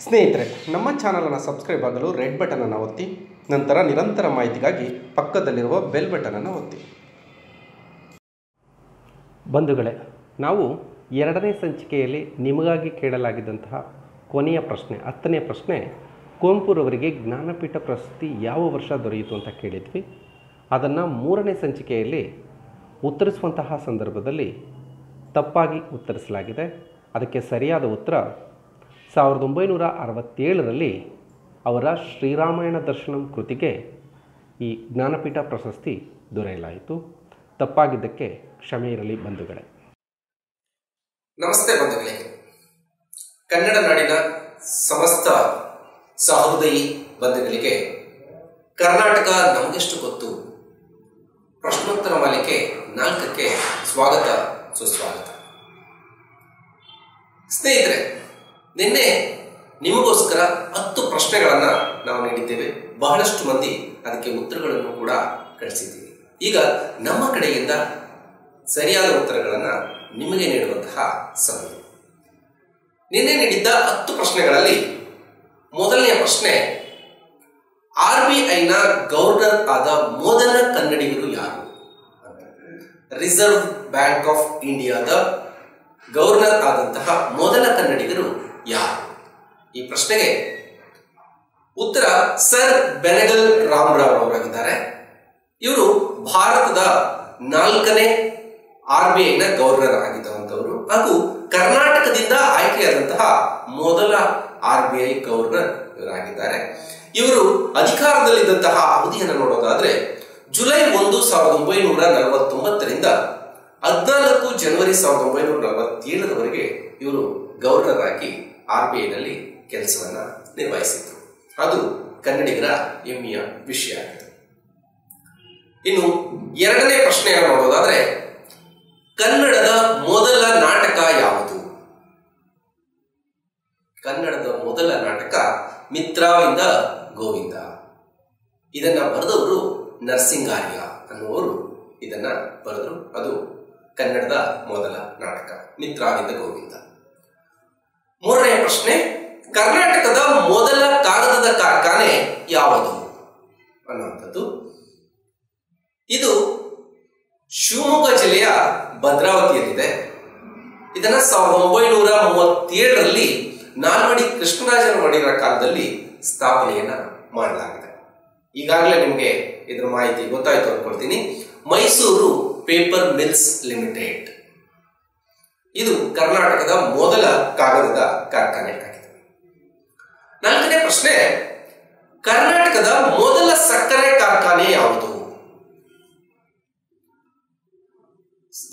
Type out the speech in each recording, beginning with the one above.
ಸ್ನೇಹಿತರೆ, ನಮ್ಮ ಚಾನಲನ್ನು ಸಬ್ಸ್ಕ್ರೈಬ್ ಆಗಲು ರೆಡ್ ಬಟನನ್ನು ಒತ್ತಿ, ನಂತರ ನಿರಂತರ ಮಾಹಿತಿಗಾಗಿ ಪಕ್ಕದಲ್ಲಿರುವ ಬೆಲ್ ಬಟನನ್ನು ಒತ್ತಿ. ಬಂಧುಗಳೇ, ನಾವು 2ನೇ ಸಂಚಿಕೆಯಲ್ಲಿ ನಿಮಗಾಗಿ ಕೇಳಲಾಗಿದ್ದಂತಹ ಕೊನೆಯ ಪ್ರಶ್ನೆ 10ನೇ ಪ್ರಶ್ನೆ, ಕುವೆಂಪುರವರಿಗೆ ಜ್ಞಾನಪೀಠ ಪ್ರಶಸ್ತಿ ಯಾವ ವರ್ಷ ದೊರೆಯಿತು ಅಂತ ಕೇಳಿದ್ವಿ. ಅದನ್ನು 3ನೇ ಸಂಚಿಕೆಯಲ್ಲಿ ಉತ್ತರಿಸುವಂತಹ ಸಂದರ್ಭದಲ್ಲಿ ತಪ್ಪಾಗಿ ಉತ್ತರಿಸಲಾಗಿದೆ. ಅದಕ್ಕೆ ಸರಿಯಾದ ಉತ್ತರ 1967ರಲ್ಲಿ ಅವರ ಶ್ರೀರಾಮಾಯಣ ದರ್ಶನಂ ಕೃತಿಗೆ ಈ ಜ್ಞಾನಪೀಠ ಪ್ರಶಸ್ತಿ ದೊರೆಯಲಾಯಿತು. ತಪ್ಪಾಗಿದ್ದಕ್ಕೆ ಕ್ಷಮೆ ಇರಲಿ ಬಂಧುಗಳೇ. ನಮಸ್ತೆ ಬಂಧುಗಳೇ, ಕನ್ನಡ ನಾಡಿನ ಸಮಸ್ತ ಸಹೃದಯಿ ಬಂಧುಗಳಿಗೆ ಕರ್ನಾಟಕ ನಮಗೆಷ್ಟು ಗೊತ್ತು ಪ್ರಶ್ನೋತ್ತರ ಮಾಲಿಕೆ 4ಕ್ಕೆ ಸ್ವಾಗತ ಸುಸ್ವಾಗತ. ಸ್ನೇಹಿತರೆ, ನಿನ್ನೆ ನಿಮಗೋಸ್ಕರ 10 ಪ್ರಶ್ನೆಗಳನ್ನು ನಾವು ನೀಡಿದ್ದೇವೆ. ಬಹಳಷ್ಟು ಮಂದಿ ಅದಕ್ಕೆ ಉತ್ತರಗಳನ್ನು ಕೂಡ ಕಳಿಸಿದ್ದೀವಿ. ಈಗ ನಮ್ಮ ಕಡೆಯಿಂದ ಸರಿಯಾದ ಉತ್ತರಗಳನ್ನು ನಿಮಗೆ ನೀಡುವಂತಹ ಸಮಯ. ನಿನ್ನೆ ನೀಡಿದ್ದ 10 ಪ್ರಶ್ನೆಗಳಲ್ಲಿ ಮೊದಲನೆಯ ಪ್ರಶ್ನೆ, RBIನ ಗವರ್ನರ್ ಆದ ಮೊದಲ ಕನ್ನಡಿಗರು ಯಾರು? ರಿಸರ್ವ್ ಬ್ಯಾಂಕ್ ಆಫ್ ಇಂಡಿಯಾದ ಗವರ್ನರ್ ಆದಂತಹ ಮೊದಲ ಕನ್ನಡಿಗರು ಯಾರು? ಈ ಪ್ರಶ್ನೆಗೆ ಉತ್ತರ ಸರ್ ಬೆನೆಗಲ್ ರಾಮರಾವ್ ಅವರಾಗಿದ್ದಾರೆ. ಇವರು ಭಾರತದ 4ನೇ RBIನ ಗವರ್ನರ್ ಆಗಿದ್ದಂಥವರು ಹಾಗೂ ಕರ್ನಾಟಕದಿಂದ ಆಯ್ಕೆಯಾದಂತಹ ಮೊದಲ RBI ಗವರ್ನರ್ ಇವರಾಗಿದ್ದಾರೆ. ಇವರು ಅಧಿಕಾರದಲ್ಲಿದ್ದಂತಹ ಅವಧಿಯನ್ನು ನೋಡೋದಾದ್ರೆ ಜುಲೈ 1, 1949ರಿಂದ 14 ಜನವರಿ 1947ರವರೆಗೆ ಇವರು ಗವರ್ನರ್ ಆಗಿ RBIನಲ್ಲಿ ಕೆಲಸವನ್ನ ನಿರ್ವಹಿಸಿದ್ರು. ಅದು ಕನ್ನಡಿಗರ ಹೆಮ್ಮೆಯ ವಿಷಯ ಆಗಿದೆ. ಇನ್ನು 2ನೇ ಪ್ರಶ್ನೆಯನ್ನು ನೋಡೋದಾದ್ರೆ ಕನ್ನಡದ ಮೊದಲ ನಾಟಕ ಯಾವುದು? ಕನ್ನಡದ ಮೊದಲ ನಾಟಕ ಮಿತ್ರವಿಂದ ಗೋವಿಂದ. ಇದನ್ನ ಬರೆದವರು ನರಸಿಂಗಾರ್ಯ ಅನ್ನುವರು ಇದನ್ನ ಬರೆದರು. ಅದು ಕನ್ನಡದ ಮೊದಲ ನಾಟಕ ಮಿತ್ರವಿಂದ ಗೋವಿಂದ. 3ನೇ ಪ್ರಶ್ನೆ, ಕರ್ನಾಟಕದ ಮೊದಲ ಕಾಗದದ ಕಾರ್ಖಾನೆ ಯಾವುದು ಅನ್ನುವಂಥದ್ದು. ಇದು ಶಿವಮೊಗ್ಗ ಜಿಲ್ಲೆಯ ಭದ್ರಾವತಿಯಲ್ಲಿದೆ. ಇದನ್ನ 1937ರಲ್ಲಿ ನಾಲ್ವಡಿ ಕೃಷ್ಣರಾಜ ಒಡೆಯರ ಕಾಲದಲ್ಲಿ ಸ್ಥಾಪನೆಯನ್ನ ಮಾಡಲಾಗಿದೆ. ಈಗಾಗಲೇ ನಿಮಗೆ ಇದರ ಮಾಹಿತಿ ಗೊತ್ತಾಯ್ತು ಅನ್ಕೊಳ್ತೀನಿ. ಮೈಸೂರು ಪೇಪರ್ ಮಿಲ್ಸ್ ಲಿಮಿಟೆಡ್ ಇದು ಕರ್ನಾಟಕದ ಮೊದಲ ಕಾಗದದ ಕಾರ್ಖಾನೆ ಆಗಿದೆ. 4ನೇ ಪ್ರಶ್ನೆ, ಕರ್ನಾಟಕದ ಮೊದಲ ಸಕ್ಕರೆ ಕಾರ್ಖಾನೆ ಯಾವುದು?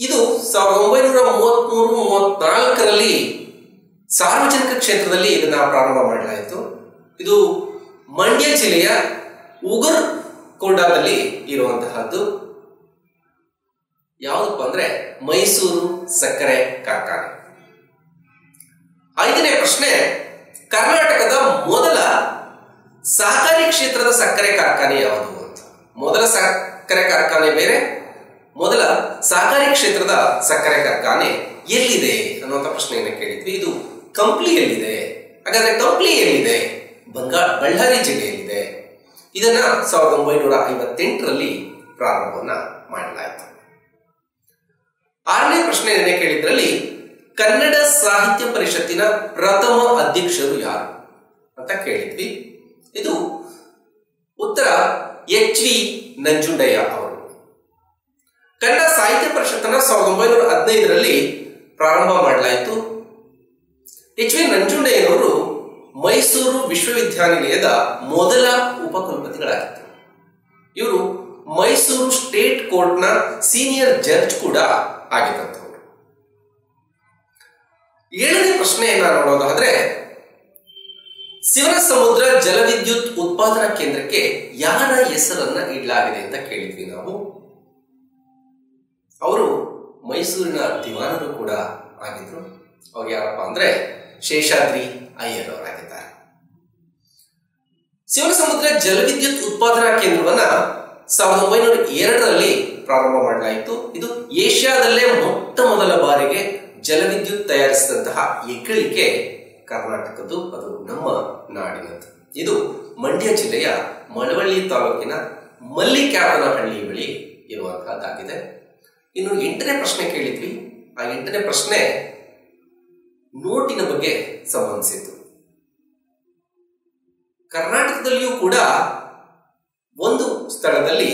ಇದು 1933-34ರಲ್ಲಿ ಸಾರ್ವಜನಿಕ ಕ್ಷೇತ್ರದಲ್ಲಿ ಇದನ್ನ ಪ್ರಾರಂಭ ಮಾಡಲಾಯಿತು. ಇದು ಮಂಡ್ಯ ಜಿಲ್ಲೆಯ ಉಗರ್ಕೊಂಡದಲ್ಲಿ ಇರುವಂತಹದ್ದು. ಯಾವುದಪ್ಪ ಅಂದ್ರೆ ಮೈಸೂರು ಸಕ್ಕರೆ ಕಾರ್ಖಾನೆ. 5ನೇ ಪ್ರಶ್ನೆ, ಕರ್ನಾಟಕದ ಮೊದಲ ಸಹಕಾರಿ ಕ್ಷೇತ್ರದ ಸಕ್ಕರೆ ಕಾರ್ಖಾನೆ ಯಾವುದು ಅಂತ. ಮೊದಲ ಸಕ್ಕರೆ ಕಾರ್ಖಾನೆ ಬೇರೆ, ಮೊದಲ ಸಹಕಾರಿ ಕ್ಷೇತ್ರದ ಸಕ್ಕರೆ ಕಾರ್ಖಾನೆ ಎಲ್ಲಿದೆ ಅನ್ನುವಂಥ ಪ್ರಶ್ನೆಯನ್ನು ಕೇಳಿದ್ವಿ. ಇದು ಕಂಪ್ಲಿಯಲ್ಲಿದೆ. ಹಾಗಾದ್ರೆ ಕಂಪ್ಲಿ ಎಲ್ಲಿದೆ? ಬಳ್ಳಾರಿ ಜಿಲ್ಲೆಯಲ್ಲಿದೆ. ಇದನ್ನ 1958ರಲ್ಲಿ ಪ್ರಾರಂಭವನ್ನ ಮಾಡಲಾಯಿತು. 6ನೇ ಪ್ರಶ್ನೆಯನ್ನೇ ಕೇಳಿದ್ರಲ್ಲಿ ಕನ್ನಡ ಸಾಹಿತ್ಯ ಪರಿಷತ್ತಿನ ಪ್ರಥಮ ಅಧ್ಯಕ್ಷರು ಯಾರು ಅಂತ ಕೇಳಿದ್ವಿ. ಇದು ಉತ್ತರ HV ನಂಜುಂಡಯ್ಯ ಅವರು. ಕನ್ನಡ ಸಾಹಿತ್ಯ ಪರಿಷತ್ತನ್ನ 1915ರಲ್ಲಿ ಪ್ರಾರಂಭ ಮಾಡಲಾಯಿತು. HV ನಂಜುಂಡಯ್ಯನವರು ಮೈಸೂರು ವಿಶ್ವವಿದ್ಯಾನಿಲಯದ ಮೊದಲ ಉಪಕುಲಪತಿಗಳಾಗಿದ್ದರು. ಇವರು ಮೈಸೂರು ಸ್ಟೇಟ್ ಕೋರ್ಟ್ನ ಸೀನಿಯರ್ ಜಡ್ಜ್ ಕೂಡ ಆಗಿದ್ದಂಥವ್ರು. 7ನೇ ಪ್ರಶ್ನೆಯನ್ನ ನೋಡೋದಾದ್ರೆ ಶಿವನಸಮುದ್ರ ಜಲವಿದ್ಯುತ್ ಉತ್ಪಾದನಾ ಕೇಂದ್ರಕ್ಕೆ ಯಾರ ಹೆಸರನ್ನ ಇಡಲಾಗಿದೆ ಅಂತ ಕೇಳಿದ್ವಿ ನಾವು. ಅವರು ಮೈಸೂರಿನ ದಿವಾನರು ಕೂಡ ಆಗಿದ್ರು. ಅವ್ರು ಯಾರಪ್ಪ ಅಂದ್ರೆ ಶೇಷಾದ್ರಿ ಅಯ್ಯರ್ ಅವರಾಗಿದ್ದಾರೆ. ಶಿವನಸಮುದ್ರ ಜಲವಿದ್ಯುತ್ ಉತ್ಪಾದನಾ ಕೇಂದ್ರವನ್ನ 1902ರಲ್ಲಿ ಪ್ರಾರಂಭ ಮಾಡಲಾಯಿತು. ಇದು ಏಷ್ಯಾದಲ್ಲೇ ಮೊಟ್ಟ ಮೊದಲ ಬಾರಿಗೆ ಜಲವಿದ್ಯುತ್ ತಯಾರಿಸಿದಂತಹ ಹೆಗ್ಗಳಿಕೆ ಕರ್ನಾಟಕದ್ದು, ಅದು ನಮ್ಮ ನಾಡಿನದ್ದು. ಇದು ಮಂಡ್ಯ ಜಿಲ್ಲೆಯ ಮಳವಳ್ಳಿ ತಾಲೂಕಿನ ಮಲ್ಲಿಕ್ಯಾಪನಹಳ್ಳಿ ಬಳಿ ಇರುವಂತಹದ್ದಾಗಿದೆ. ಇನ್ನು 8ನೇ ಪ್ರಶ್ನೆ ಕೇಳಿದ್ವಿ. ಆ 8ನೇ ಪ್ರಶ್ನೆ ನೋಟಿನ ಬಗ್ಗೆ ಸಂಬಂಧಿಸಿತ್ತು. ಕರ್ನಾಟಕದಲ್ಲಿಯೂ ಕೂಡ ಒಂದು ಸ್ಥಳದಲ್ಲಿ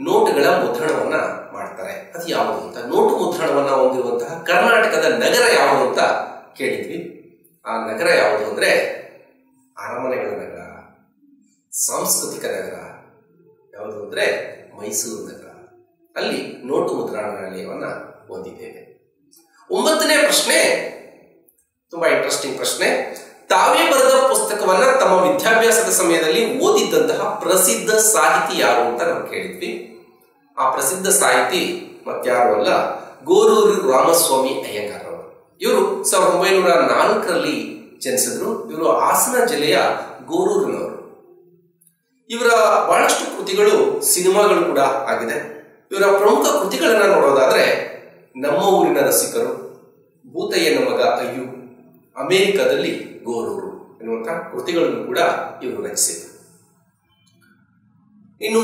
ನೋಟುಗಳ ಮುದ್ರಣವನ್ನ ಮಾಡ್ತಾರೆ. ಅದು ಯಾವುದು ಅಂತ, ನೋಟು ಮುದ್ರಣವನ್ನ ಹೊಂದಿರುವಂತಹ ಕರ್ನಾಟಕದ ನಗರ ಯಾವುದು ಅಂತ ಕೇಳಿದ್ವಿ. ಆ ನಗರ ಯಾವುದು ಅಂದ್ರೆ ಅರಮನೆಗಳ ನಗರ, ಸಾಂಸ್ಕೃತಿಕ ನಗರ ಯಾವುದು ಅಂದ್ರೆ ಮೈಸೂರು ನಗರ. ಅಲ್ಲಿ ನೋಟು ಮುದ್ರಣಾಲಯವನ್ನ ಹೊಂದಿದ್ದೇವೆ. 9ನೇ ಪ್ರಶ್ನೆ ತುಂಬಾ ಇಂಟ್ರೆಸ್ಟಿಂಗ್ ಪ್ರಶ್ನೆ. ತಾವೇ ಬರೆದ ಪುಸ್ತಕವನ್ನ ತಮ್ಮ ವಿದ್ಯಾಭ್ಯಾಸದ ಸಮಯದಲ್ಲಿ ಓದಿದ್ದಂತಹ ಪ್ರಸಿದ್ಧ ಸಾಹಿತಿ ಯಾರು ಅಂತ ನಾವು ಕೇಳಿದ್ವಿ. ಆ ಪ್ರಸಿದ್ಧ ಸಾಹಿತಿ ಮತ್ಯಾರು ಅಲ್ಲ, ಗೋರೂರು ರಾಮಸ್ವಾಮಿ ಅಯ್ಯಂಗಾರ್ ಅವರು. ಇವರು 1904ರಲ್ಲಿ ಜನಿಸಿದ್ರು. ಇವರು ಹಾಸನ ಜಿಲ್ಲೆಯ ಗೋರೂರಿನವರು. ಇವರ ಬಹಳಷ್ಟು ಕೃತಿಗಳು ಸಿನಿಮಾಗಳು ಕೂಡ ಆಗಿದೆ. ಇವರ ಪ್ರಮುಖ ಕೃತಿಗಳನ್ನ ನೋಡೋದಾದ್ರೆ ನಮ್ಮ ಊರಿನ ರಸಿಕರು, ಭೂತಯ್ಯನ ಮಗ ಅಯ್ಯು, ಅಮೆರಿಕದಲ್ಲಿ ಗೋರೂರು ಎನ್ನುವಂತಹ ಕೃತಿಗಳನ್ನು ಕೂಡ ಇವರು ರಚಿಸಿದರು. ಇನ್ನು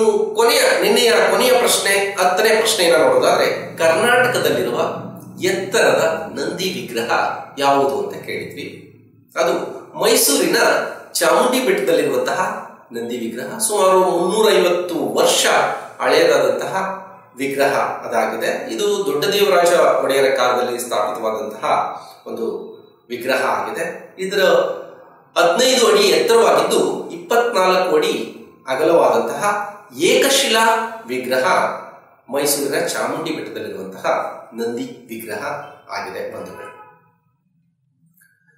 ನಿನ್ನೆಯ ಕೊನೆಯ ಪ್ರಶ್ನೆ 10ನೇ ಪ್ರಶ್ನೆಯನ್ನ ನೋಡೋದಾದ್ರೆ ಕರ್ನಾಟಕದಲ್ಲಿರುವ ಎತ್ತರದ ನಂದಿ ವಿಗ್ರಹ ಯಾವುದು ಅಂತ ಕೇಳಿದ್ವಿ. ಅದು ಮೈಸೂರಿನ ಚಾಮುಂಡಿ ಬೆಟ್ಟದಲ್ಲಿರುವಂತಹ ನಂದಿ ವಿಗ್ರಹ. ಸುಮಾರು 350 ವರ್ಷ ಹಳೆಯದಾದಂತಹ ವಿಗ್ರಹ ಅದಾಗಿದೆ. ಇದು ದೊಡ್ಡ ದೇವರಾಜ ಒಡೆಯರ ಕಾಲದಲ್ಲಿ ಸ್ಥಾಪಿತವಾದಂತಹ ಒಂದು ವಿಗ್ರಹ ಆಗಿದೆ. ಇದರ 15 ಅಡಿ ಎತ್ತರವಾಗಿದ್ದು 24 ಅಡಿ ಅಗಲವಾದಂತಹ ಏಕಶಿಲಾ ವಿಗ್ರಹ ಮೈಸೂರಿನ ಚಾಮುಂಡಿ ಬೆಟ್ಟದಲ್ಲಿರುವಂತಹ ನಂದಿ ವಿಗ್ರಹ ಆಗಿದೆ ಬಂಧುಗಳು.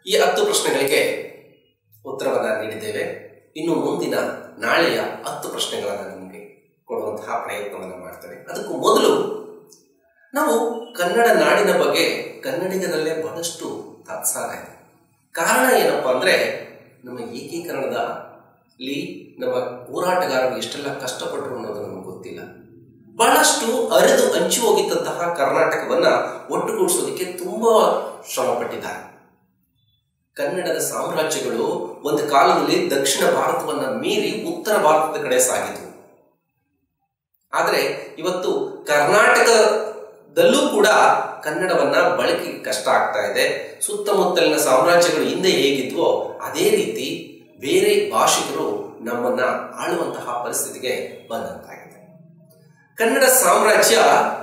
ಈ 10 ಪ್ರಶ್ನೆಗಳಿಗೆ ಉತ್ತರವನ್ನ ನೀಡಿದ್ದೇವೆ. ಇನ್ನು ಮುಂದಿನ ನಾಳೆಯ 10 ಪ್ರಶ್ನೆಗಳನ್ನ ನಿಮಗೆ ಕೊಡುವಂತಹ ಪ್ರಯತ್ನವನ್ನು ಮಾಡ್ತೇವೆ. ಅದಕ್ಕೂ ಮೊದಲು ನಾವು ಕನ್ನಡ ನಾಡಿನ ಬಗ್ಗೆ ಕನ್ನಡಿಗರಲ್ಲೇ ಬಹಳಷ್ಟು ತಾತ್ಸಾರ ಇದೆ. ಕಾರಣ ಏನಪ್ಪಾ ಅಂದ್ರೆ ನಮ್ಮ ಏಕೀಕರಣದಲ್ಲಿ ನಮ್ಮ ಹೋರಾಟಗಾರರು ಎಷ್ಟೆಲ್ಲ ಕಷ್ಟಪಟ್ಟರು ಅನ್ನೋದು ನಮಗೆ ಗೊತ್ತಿಲ್ಲ. ಬಹಳಷ್ಟು ಅರಿದು ಹಂಚಿ ಹೋಗಿದ್ದಂತಹ ಕರ್ನಾಟಕವನ್ನ ಒಟ್ಟುಗೂಡಿಸೋದಕ್ಕೆ ತುಂಬಾ ಶ್ರಮ ಪಟ್ಟಿದ್ದಾರೆ. ಕನ್ನಡದ ಸಾಮ್ರಾಜ್ಯಗಳು ಒಂದು ಕಾಲದಲ್ಲಿ ದಕ್ಷಿಣ ಭಾರತವನ್ನ ಮೀರಿ ಉತ್ತರ ಭಾರತದ ಕಡೆ ಸಾಗಿದ್ವು. ಆದ್ರೆ ಇವತ್ತು ಕರ್ನಾಟಕದಲ್ಲೂ ಕೂಡ ಕನ್ನಡವನ್ನ ಬಳಕೆ ಕಷ್ಟ ಆಗ್ತಾ ಇದೆ. ಸುತ್ತಮುತ್ತಲಿನ ಸಾಮ್ರಾಜ್ಯಗಳು ಹಿಂದೆ ಹೇಗಿದ್ವೋ ಅದೇ ರೀತಿ ಬೇರೆ ಭಾಷಿಕರು ನಮ್ಮನ್ನ ಆಳುವಂತಹ ಪರಿಸ್ಥಿತಿಗೆ ಬಂದಂತಾಗಿದೆ. ಕನ್ನಡ ಸಾಮ್ರಾಜ್ಯ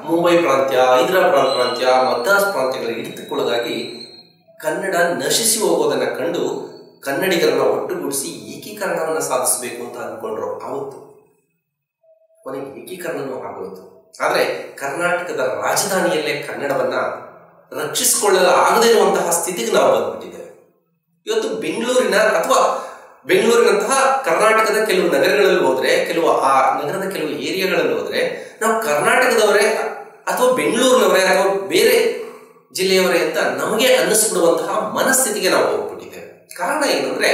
ಮುಂಬೈ ಪ್ರಾಂತ್ಯ, ಹೈದರಾಬಾದ್ ಪ್ರಾಂತ್ಯ, ಮದ್ರಾಸ್ ಪ್ರಾಂತ್ಯಗಳ ಹಿಡಿತಕ್ಕೊಳಗಾಗಿ ಕನ್ನಡ ನಶಿಸಿ ಹೋಗೋದನ್ನ ಕಂಡು ಕನ್ನಡಿಗರನ್ನ ಒಟ್ಟುಗೂಡಿಸಿ ಏಕೀಕರಣವನ್ನ ಸಾಧಿಸಬೇಕು ಅಂತ ಅಂದ್ಕೊಂಡ್ರು. ಆವತ್ತು ಕೊನೆಗೆ ಏಕೀಕರಣನೂ ಆಗೋಯ್ತು. ಆದ್ರೆ ಕರ್ನಾಟಕದ ರಾಜಧಾನಿಯಲ್ಲೇ ಕನ್ನಡವನ್ನ ರಕ್ಷಿಸಿಕೊಳ್ಳಲು ಆಗದೇ ಇರುವಂತಹ ಸ್ಥಿತಿಗೆ ನಾವು ಬಂದ್ಬಿಟ್ಟಿದ್ದೇವೆ. ಇವತ್ತು ಬೆಂಗಳೂರಿನಂತಹ ಕರ್ನಾಟಕದ ಕೆಲವು ನಗರಗಳಲ್ಲಿ ಹೋದ್ರೆ, ಆ ನಗರದ ಕೆಲವು ಏರಿಯಾಗಳಲ್ಲಿ ಹೋದ್ರೆ ನಾವು ಕರ್ನಾಟಕದವರೇ ಅಥವಾ ಬೆಂಗಳೂರಿನವರೇ ಅಥವಾ ಬೇರೆ ಜಿಲ್ಲೆಯವರೇ ಅಂತ ನಮಗೆ ಅನ್ನಿಸ್ಬಿಡುವಂತಹ ಮನಸ್ಥಿತಿಗೆ ನಾವು ಹೋಗ್ಬಿಟ್ಟಿದ್ದೇವೆ. ಕಾರಣ ಏನಂದ್ರೆ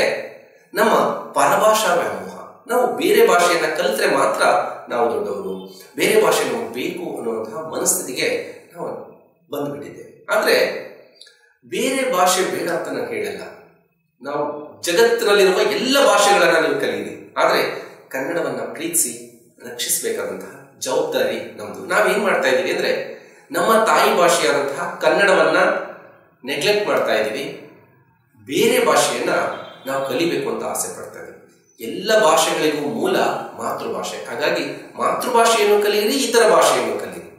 ನಮ್ಮ ಪರಭಾಷಾ ವ್ಯಾಮೋಹ. ನಾವು ಬೇರೆ ಭಾಷೆಯನ್ನ ಕಲಿತ್ರೆ ಮಾತ್ರ ನಾವು ದೊಡ್ಡವರು, ಬೇರೆ ಭಾಷೆ ನಮಗೆ ಬೇಕು ಅನ್ನುವಂತಹ ಮನಸ್ಥಿತಿಗೆ ನಾವು ಬಂದ್ಬಿಟ್ಟಿದ್ದೇವೆ. ಆದ್ರೆ ಬೇರೆ ಭಾಷೆ ಬೇಡ ಅಂತ ನಾನು ಹೇಳಲ್ಲ. ನಾವು ಜಗತ್ತಿನಲ್ಲಿರುವ ಎಲ್ಲ ಭಾಷೆಗಳನ್ನ ನೀವು ಕಲೀರಿ, ಆದ್ರೆ ಕನ್ನಡವನ್ನ ಪ್ರೀತಿಸಿ ರಕ್ಷಿಸಬೇಕಾದಂತಹ ಜವಾಬ್ದಾರಿ ನಮ್ದು. ನಾವೇನ್ ಮಾಡ್ತಾ ಇದೀವಿ ಅಂದ್ರೆ ನಮ್ಮ ತಾಯಿ ಭಾಷೆಯಾದಂತಹ ಕನ್ನಡವನ್ನ ನೆಗ್ಲೆಕ್ಟ್ ಮಾಡ್ತಾ ಇದೀವಿ. ಬೇರೆ ಭಾಷೆಯನ್ನ ನಾವು ಕಲಿಬೇಕು ಅಂತ ಆಸೆ ಪಡ್ತಾ ಇದೀವಿ. ಎಲ್ಲ ಭಾಷೆಗಳಿಗೂ ಮೂಲ ಮಾತೃಭಾಷೆ. ಹಾಗಾಗಿ ಮಾತೃಭಾಷೆಯನ್ನು ಕಲಿಯಿರಿ, ಇತರ ಭಾಷೆಯನ್ನು ಕಲಿಯಿರಿ.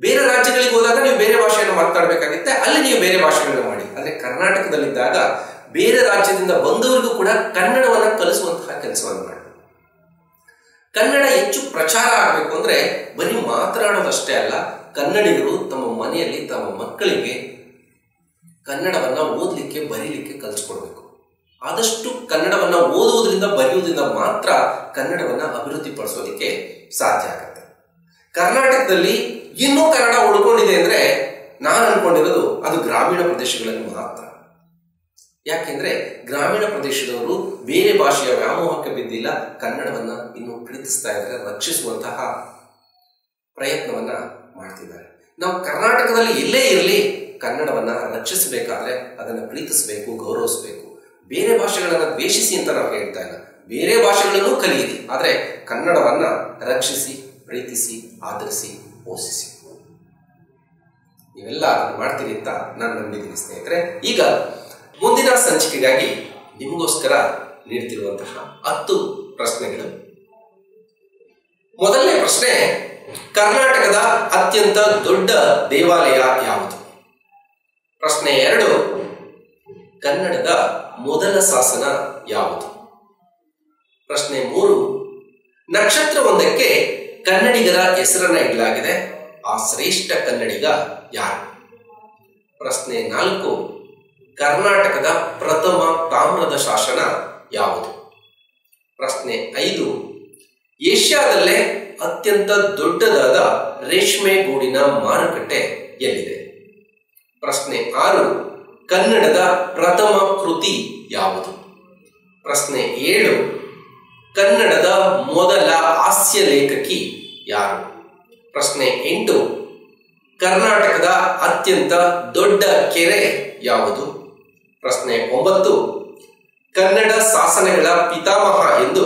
ಬೇರೆ ರಾಜ್ಯಗಳಿಗೆ ಹೋದಾಗ ನೀವು ಬೇರೆ ಭಾಷೆಯನ್ನು ಮಾತನಾಡಬೇಕಾಗುತ್ತೆ, ಅಲ್ಲಿ ನೀವು ಬೇರೆ ಭಾಷೆಗಳನ್ನ ಮಾಡಿ. ಆದ್ರೆ ಕರ್ನಾಟಕದಲ್ಲಿದ್ದಾಗ ಬೇರೆ ರಾಜ್ಯದಿಂದ ಬಂದವರಿಗೂ ಕೂಡ ಕನ್ನಡವನ್ನ ಕಲಿಸುವಂತಹ ಕೆಲಸವನ್ನು ಮಾಡಿ. ಕನ್ನಡ ಹೆಚ್ಚು ಪ್ರಚಾರ ಆಗಬೇಕು ಅಂದ್ರೆ ಬರೀ ಮಾತನಾಡೋದಷ್ಟೇ ಅಲ್ಲ, ಕನ್ನಡಿಗರು ತಮ್ಮ ಮನೆಯಲ್ಲಿ ತಮ್ಮ ಮಕ್ಕಳಿಗೆ ಕನ್ನಡವನ್ನ ಓದಲಿಕ್ಕೆ ಬರೀಲಿಕ್ಕೆ ಕಲಿಸ್ಕೊಡ್ಬೇಕು. ಆದಷ್ಟು ಕನ್ನಡವನ್ನ ಓದುವುದರಿಂದ ಬರೆಯುವುದರಿಂದ ಮಾತ್ರ ಕನ್ನಡವನ್ನ ಅಭಿವೃದ್ಧಿ ಪಡಿಸೋದಕ್ಕೆ ಸಾಧ್ಯ ಆಗುತ್ತೆ. ಕರ್ನಾಟಕದಲ್ಲಿ ಇನ್ನೂ ಕನ್ನಡ ಉಳ್ಕೊಂಡಿದೆ ಅಂದ್ರೆ ನಾನು ಅನ್ಕೊಂಡಿರೋದು ಅದು ಗ್ರಾಮೀಣ ಪ್ರದೇಶಗಳಲ್ಲಿ ಮಾತ್ರ. ಯಾಕೆಂದ್ರೆ ಗ್ರಾಮೀಣ ಪ್ರದೇಶದವರು ಬೇರೆ ಭಾಷೆಯ ವ್ಯಾಮೋಹಕ್ಕೆ ಬಿದ್ದಿಲ್ಲ, ಕನ್ನಡವನ್ನ ಇನ್ನು ಪ್ರೀತಿಸ್ತಾ ಇದ್ದಾರೆ, ರಕ್ಷಿಸುವಂತಹ ಪ್ರಯತ್ನವನ್ನ ಮಾಡ್ತಿದ್ದಾರೆ. ನಾವು ಕರ್ನಾಟಕದಲ್ಲಿ ಎಲ್ಲೇ ಇರಲಿ ಕನ್ನಡವನ್ನ ರಕ್ಷಿಸಬೇಕಾದ್ರೆ ಅದನ್ನ ಪ್ರೀತಿಸಬೇಕು, ಗೌರವಿಸಬೇಕು. ಬೇರೆ ಭಾಷೆಗಳನ್ನ ದ್ವೇಷಿಸಿ ಅಂತ ನಾವು ಹೇಳ್ತಾ ಇಲ್ಲ, ಬೇರೆ ಭಾಷೆಗಳನ್ನು ಕಲಿಯಿರಿ, ಆದ್ರೆ ಕನ್ನಡವನ್ನ ರಕ್ಷಿಸಿ, ಪ್ರೀತಿಸಿ, ಆದರಿಸಿ, ಪೋಷಿಸಿ. ನೀವೆಲ್ಲ ಅದನ್ನು ಮಾಡ್ತೀರಿ ಅಂತ ನಾನು ನಂಬಿದ್ದೀನಿ ಸ್ನೇಹಿತರೆ. ಈಗ ಮುಂದಿನ ಸಂಚಿಕೆಗಾಗಿ ನಿಮಗೋಸ್ಕರ ನೀಡ್ತಿರುವಂತಹ 10 ಪ್ರಶ್ನೆಗಳು. ಮೊದಲನೇ ಪ್ರಶ್ನೆ, ಕರ್ನಾಟಕದ ಅತ್ಯಂತ ದೊಡ್ಡ ದೇವಾಲಯ ಯಾವುದು? ಪ್ರಶ್ನೆ 2, ಕನ್ನಡದ ಮೊದಲ ಶಾಸನ ಯಾವುದು? ಪ್ರಶ್ನೆ 3, ನಕ್ಷತ್ರವೊಂದಕ್ಕೆ ಕನ್ನಡಿಗರ ಹೆಸರನ್ನ ಇಡಲಾಗಿದೆ, ಆ ಶ್ರೇಷ್ಠ ಕನ್ನಡಿಗ ಯಾರು? ಪ್ರಶ್ನೆ 4, ಕರ್ನಾಟಕದ ಪ್ರಥಮ ತಾಮ್ರದ ಶಾಸನ ಯಾವುದು? ಪ್ರಶ್ನೆ 5, ಏಷ್ಯಾದಲ್ಲೇ ಅತ್ಯಂತ ದೊಡ್ಡದಾದ ರೇಷ್ಮೆ ಗೂಡಿನ ಮಾರುಕಟ್ಟೆ ಎಲ್ಲಿದೆ? ಪ್ರಶ್ನೆ 6, ಕನ್ನಡದ ಪ್ರಥಮ ಕೃತಿ ಯಾವುದು? ಪ್ರಶ್ನೆ 7, ಕನ್ನಡದ ಮೊದಲ ಹಾಸ್ಯ ಲೇಖಕಿ ಯಾರು? ಪ್ರಶ್ನೆ 8, ಕರ್ನಾಟಕದ ಅತ್ಯಂತ ದೊಡ್ಡ ಕೆರೆ ಯಾವುದು? ಪ್ರಶ್ನೆ 9, ಕನ್ನಡ ಶಾಸನಗಳ ಪಿತಾಮಹ ಎಂದು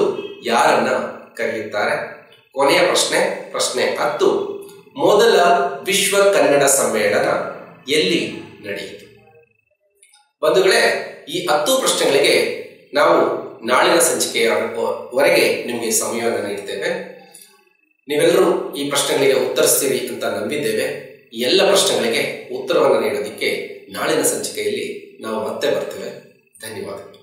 ಯಾರನ್ನ ಕರೆಯುತ್ತಾರೆ? ಕೊನೆಯ ಪ್ರಶ್ನೆ, ಪ್ರಶ್ನೆ 10, ಮೊದಲ ವಿಶ್ವ ಕನ್ನಡ ಸಮ್ಮೇಳನ ಎಲ್ಲಿ ನಡೆಯಿತು? ಬಂಧುಗಳೇ, ಈ 10 ಪ್ರಶ್ನೆಗಳಿಗೆ ನಾವು ನಾಳಿನ ಸಂಚಿಕೆಯವರೆಗೆ ನಿಮಗೆ ಸಮಯವನ್ನು ನೀಡ್ತೇವೆ. ನೀವೆಲ್ಲರೂ ಈ ಪ್ರಶ್ನೆಗಳಿಗೆ ಉತ್ತರಿಸ್ತೀರಿ ಅಂತ ನಂಬಿದ್ದೇವೆ. ಈ ಎಲ್ಲ ಪ್ರಶ್ನೆಗಳಿಗೆ ಉತ್ತರವನ್ನು ನೀಡೋದಕ್ಕೆ ನಾಳಿನ ಸಂಚಿಕೆಯಲ್ಲಿ ನಾವು ಮತ್ತೆ ಬರ್ತೇವೆ. ಧನ್ಯವಾದಗಳು.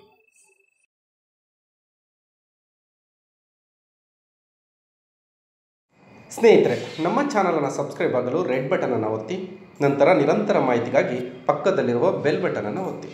ಸ್ನೇಹಿತರೆ, ನಮ್ಮ ಚಾನಲನ್ನು ಸಬ್ಸ್ಕ್ರೈಬ್ ಆಗಲು ರೆಡ್ ಬಟನನ್ನು ಒತ್ತಿ, ನಂತರ ನಿರಂತರ ಮಾಹಿತಿಗಾಗಿ ಪಕ್ಕದಲ್ಲಿರುವ ಬೆಲ್ ಬಟನನ್ನು ಒತ್ತಿ.